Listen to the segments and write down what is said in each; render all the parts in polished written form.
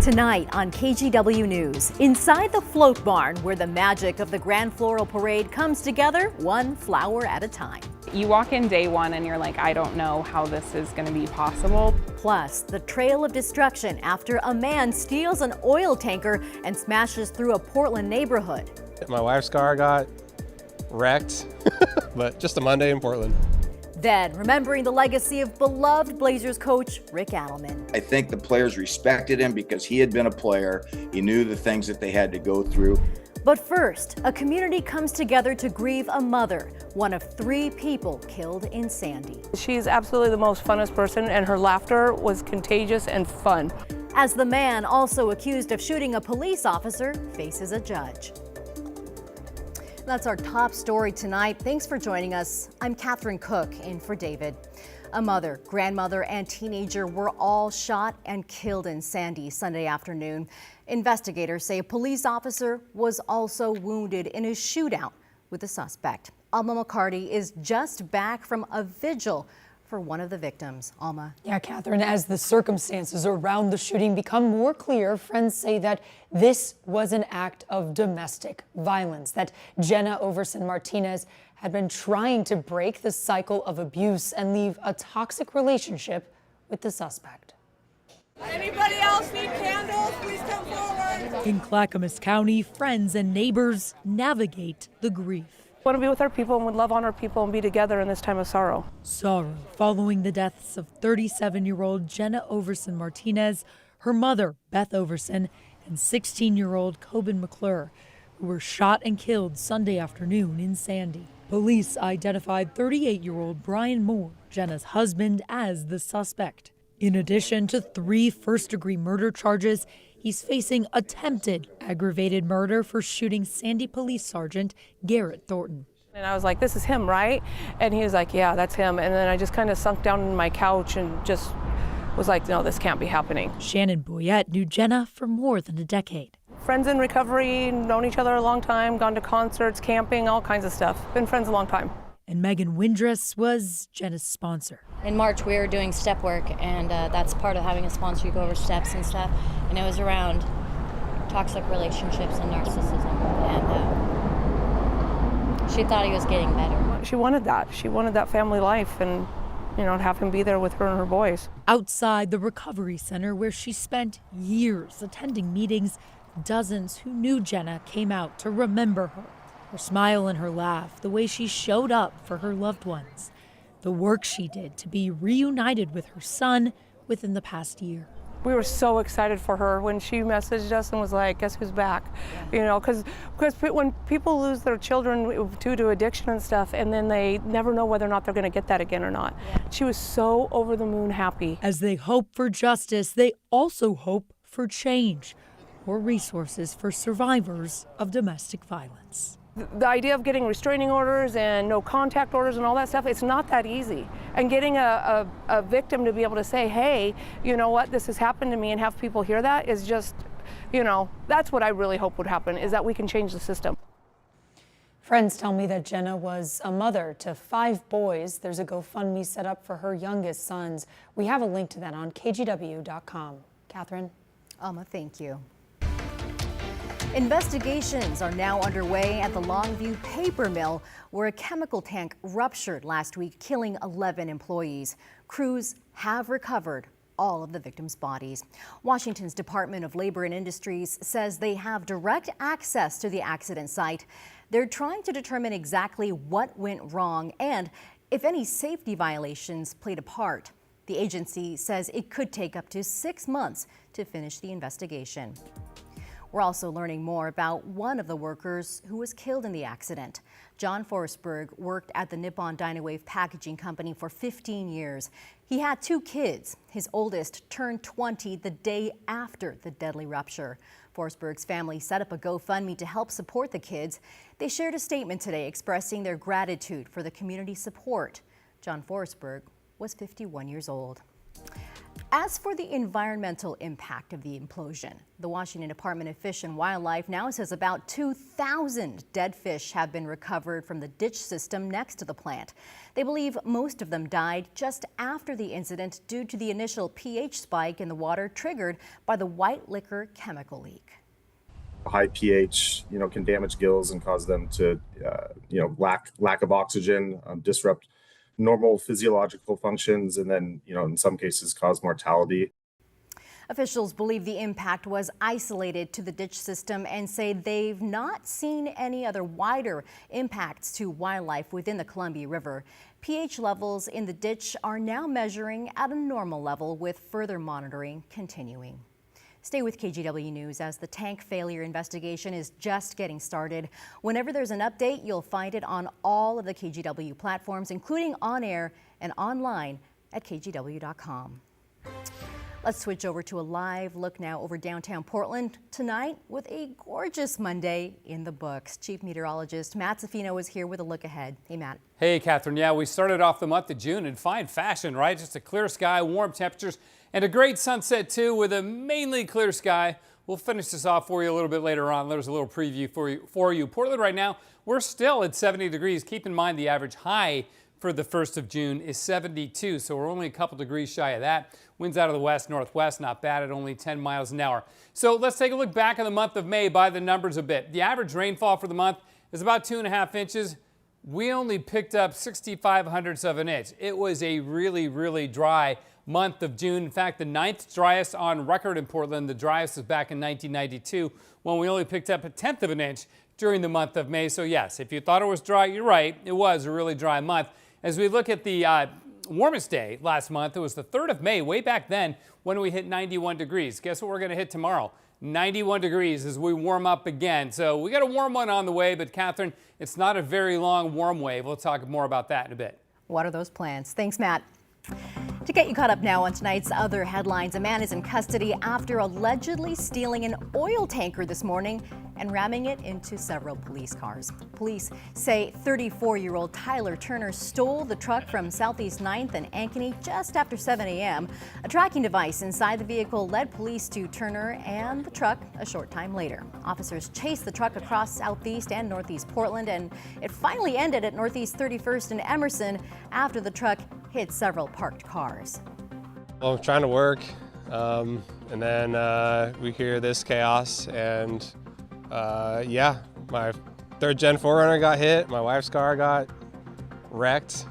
Tonight on KGW News, inside the float barn where the magic of the Grand Floral Parade comes together one flower at a time. You walk in day one and you're like, I don't know how this is going to be possible. Plus, the trail of destruction after a man steals an oil tanker and smashes through a Portland neighborhood. My wife's car got wrecked, but just a Monday in Portland. Then, remembering the legacy of beloved Blazers coach Rick Adelman. I think the players respected him because he had been a player. He knew the things that they had to go through. But first, a community comes together to grieve a mother, one of 3 people killed in Sandy. She's absolutely the most funnest person, and her laughter was contagious and fun. As the man, also accused of shooting a police officer, faces a judge. That's our top story tonight. Thanks for joining us. I'm Catherine Cook, in for David. A mother, grandmother, and teenager were all shot and killed in Sandy Sunday afternoon. Investigators say a police officer was also wounded in a shootout with the suspect. Alma McCarty is just back from a vigil for one of the victims. Alma. Yeah, Catherine, as the circumstances around the shooting become more clear, friends say that this was an act of domestic violence, that Jenna Overson Martinez had been trying to break the cycle of abuse and leave a toxic relationship with the suspect. Anybody else need candles? Please come forward. In Clackamas County, friends and neighbors navigate the grief. We want to be with our people and would love on our people and be together in this time of sorrow. Sorrow following the deaths of 37-year-old Jenna Overson Martinez, her mother, Beth Overson, and 16-year-old Coben McClure, who were shot and killed Sunday afternoon in Sandy. Police identified 38-year-old Brian Moore, Jenna's husband, as the suspect. In addition to 3 first-degree murder charges, he's facing attempted aggravated murder for shooting Sandy Police Sergeant Garrett Thornton. And I was like, this is him, right? And he was like, yeah, that's him. And then I just kind of sunk down in my couch and just was like, no, this can't be happening. Shannon Boyette knew Jenna for more than a decade. Friends in recovery, known each other a long time, gone to concerts, camping, all kinds of stuff. Been friends a long time. And Megan Windress was Jenna's sponsor. In March, we were doing step work, and that's part of having a sponsor. You go over steps and stuff, and it was around toxic relationships and narcissism, and she thought he was getting better. She wanted that. She wanted that family life and, you know, have him be there with her and her boys. Outside the recovery center where she spent years attending meetings, dozens who knew Jenna came out to remember her. Her smile and her laugh, the way she showed up for her loved ones, the work she did to be reunited with her son within the past year. We were so excited for her when she messaged us and was like, guess who's back? You know, because when people lose their children due to addiction and stuff, and then they never know whether or not they're going to get that again or not. Yeah. She was so over the moon happy. As they hope for justice, they also hope for change or resources for survivors of domestic violence. The idea of getting restraining orders and no contact orders and all that stuff, it's not that easy. And getting a victim to be able to say, hey, you know what, this has happened to me, and have people hear that is just, you know, that's what I really hope would happen, is that we can change the system. Friends tell me that Jenna was a mother to 5 boys. There's a GoFundMe set up for her youngest sons. We have a link to that on KGW.com. Catherine? Alma, thank you. Investigations are now underway at the Longview paper mill, where a chemical tank ruptured last week, killing 11 employees. Crews have recovered all of the victims' bodies. Washington's Department of Labor and Industries says they have direct access to the accident site. They're trying to determine exactly what went wrong and if any safety violations played a part. The agency says it could take up to 6 months to finish the investigation. We're also learning more about one of the workers who was killed in the accident. John Forsberg worked at the Nippon Dynawave Packaging Company for 15 years. He had 2 kids. His oldest turned 20 the day after the deadly rupture. Forsberg's family set up a GoFundMe to help support the kids. They shared a statement today expressing their gratitude for the community support. John Forsberg was 51 years old. As for the environmental impact of the implosion, the Washington Department of Fish and Wildlife now says about 2,000 dead fish have been recovered from the ditch system next to the plant. They believe most of them died just after the incident due to the initial pH spike in the water triggered by the white liquor chemical leak. High pH, can damage gills and cause them to, lack of oxygen, disrupt normal physiological functions, and then, in some cases cause mortality. Officials believe the impact was isolated to the ditch system and say they've not seen any other wider impacts to wildlife within the Columbia River. pH levels in the ditch are now measuring at a normal level, with further monitoring continuing. Stay with KGW News as the tank failure investigation is just getting started. Whenever there's an update, you'll find it on all of the KGW platforms, including on air and online at kgw.com. Let's switch over to a live look now over downtown Portland tonight with a gorgeous Monday in the books. Chief Meteorologist Matt Zaffino is here with a look ahead. Hey, Matt. Hey, Catherine. Yeah, we started off the month of June in fine fashion, right? Just a clear sky, warm temperatures, and a great sunset, too, with a mainly clear sky. We'll finish this off for you a little bit later on. There's a little preview for you. Portland right now, we're still at 70 degrees. Keep in mind the average high for the 1st of June is 72, so we're only a couple degrees shy of that. Winds out of the west-northwest, not bad at only 10 miles an hour. So let's take a look back in the month of May by the numbers a bit. The average rainfall for the month is about 2.5 inches. We only picked up 0.65 of an inch. It was a really, really dry month of June. In fact, the 9th driest on record in Portland. The driest was back in 1992 when we only picked up 1/10 of an inch during the month of May. So yes, if you thought it was dry, you're right. It was a really dry month. As we look at the warmest day last month, it was the 3rd of May, way back then when we hit 91 degrees. Guess what we're going to hit tomorrow? 91 degrees as we warm up again. So we got a warm one on the way, but Catherine, it's not a very long warm wave. We'll talk more about that in a bit. What are those plans? Thanks, Matt. To get you caught up now on tonight's other headlines, a man is in custody after allegedly stealing an oil tanker this morning and ramming it into several police cars. Police say 34-year-old Tyler Turner stole the truck from Southeast 9th and Ankeny just after 7 a.m. A tracking device inside the vehicle led police to Turner and the truck a short time later. Officers chased the truck across Southeast and Northeast Portland, and it finally ended at Northeast 31st and Emerson after the truck hit several parked cars. Well, I'm trying to work, and then we hear this chaos, and yeah, my 3rd Gen 4Runner got hit, my wife's car got wrecked,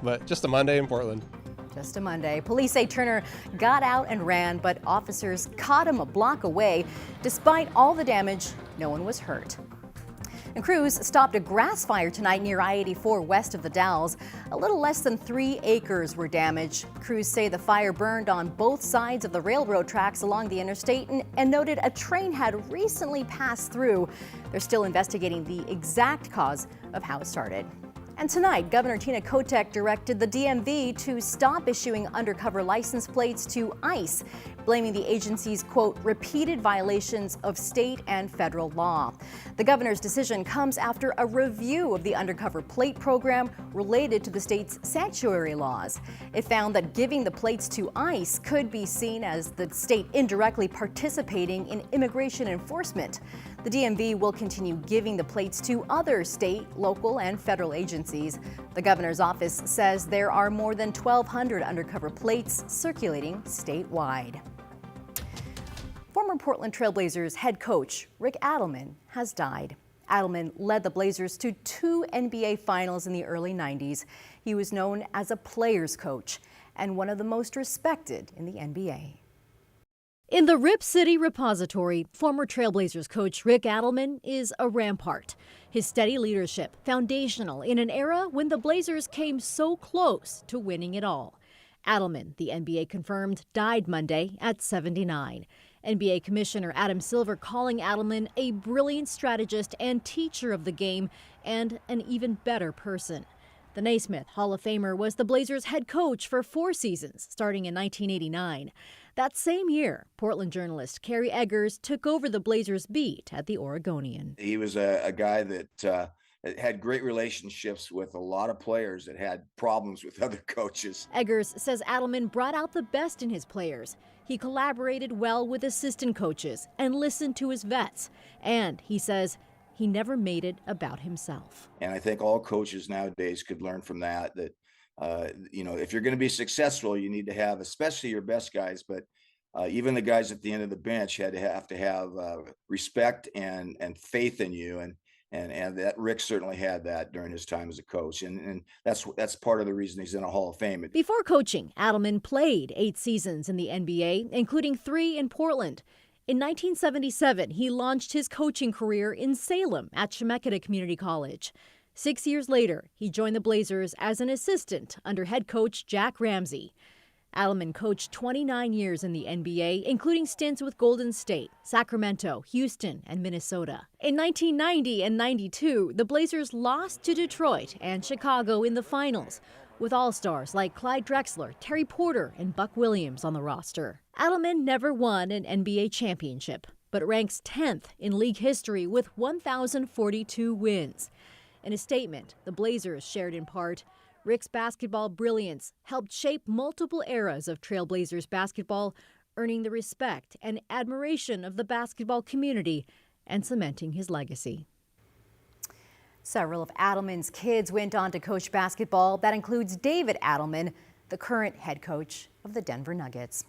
but just a Monday in Portland. Just a Monday. Police say Turner got out and ran, but officers caught him a block away. Despite all the damage, no one was hurt. And crews stopped a grass fire tonight near I-84 west of the Dalles. A little less than 3 acres were damaged. Crews say the fire burned on both sides of the railroad tracks along the interstate and noted a train had recently passed through. They're still investigating the exact cause of how it started. And tonight, Governor Tina Kotek directed the DMV to stop issuing undercover license plates to ICE, blaming the agency's, quote, repeated violations of state and federal law. The governor's decision comes after a review of the undercover plate program related to the state's sanctuary laws. It found that giving the plates to ICE could be seen as the state indirectly participating in immigration enforcement. The DMV will continue giving the plates to other state, local, and federal agencies. The governor's office says there are more than 1,200 undercover plates circulating statewide. Former Portland Trailblazers head coach Rick Adelman has died. Adelman led the Blazers to 2 NBA finals in the early 90s. He was known as a player's coach and one of the most respected in the NBA. In the Rip City repository, former Trailblazers coach Rick Adelman is a rampart. His steady leadership foundational in an era when the Blazers came so close to winning it all. Adelman, the NBA confirmed, died Monday at 79. NBA Commissioner Adam Silver calling Adelman a brilliant strategist and teacher of the game and an even better person. The Naismith Hall of Famer was the Blazers head coach for 4 seasons, starting in 1989. That same year, Portland journalist Kerry Eggers took over the Blazers beat at the Oregonian. He was a guy that had great relationships with a lot of players that had problems with other coaches. Eggers says Adelman brought out the best in his players. He collaborated well with assistant coaches and listened to his vets. And he says he never made it about himself. And I think all coaches nowadays could learn from that, you know, if you're going to be successful, you need to have, especially your best guys, but even the guys at the end of the bench have to have respect and faith in you. And that Rick certainly had that during his time as a coach. And that's part of the reason he's in a Hall of Fame. Before coaching, Adelman played 8 seasons in the NBA, including 3 in Portland. In 1977, he launched his coaching career in Salem at Chemeketa Community College. 6 years later, he joined the Blazers as an assistant under head coach Jack Ramsey. Adelman coached 29 years in the NBA, including stints with Golden State, Sacramento, Houston, and Minnesota. In 1990 and 92, the Blazers lost to Detroit and Chicago in the finals, with all-stars like Clyde Drexler, Terry Porter, and Buck Williams on the roster. Adelman never won an NBA championship, but ranks 10th in league history with 1,042 wins. In a statement, the Blazers shared in part, Rick's basketball brilliance helped shape multiple eras of Trailblazers basketball, earning the respect and admiration of the basketball community and cementing his legacy. Several of Adelman's kids went on to coach basketball. That includes David Adelman, the current head coach of the Denver Nuggets.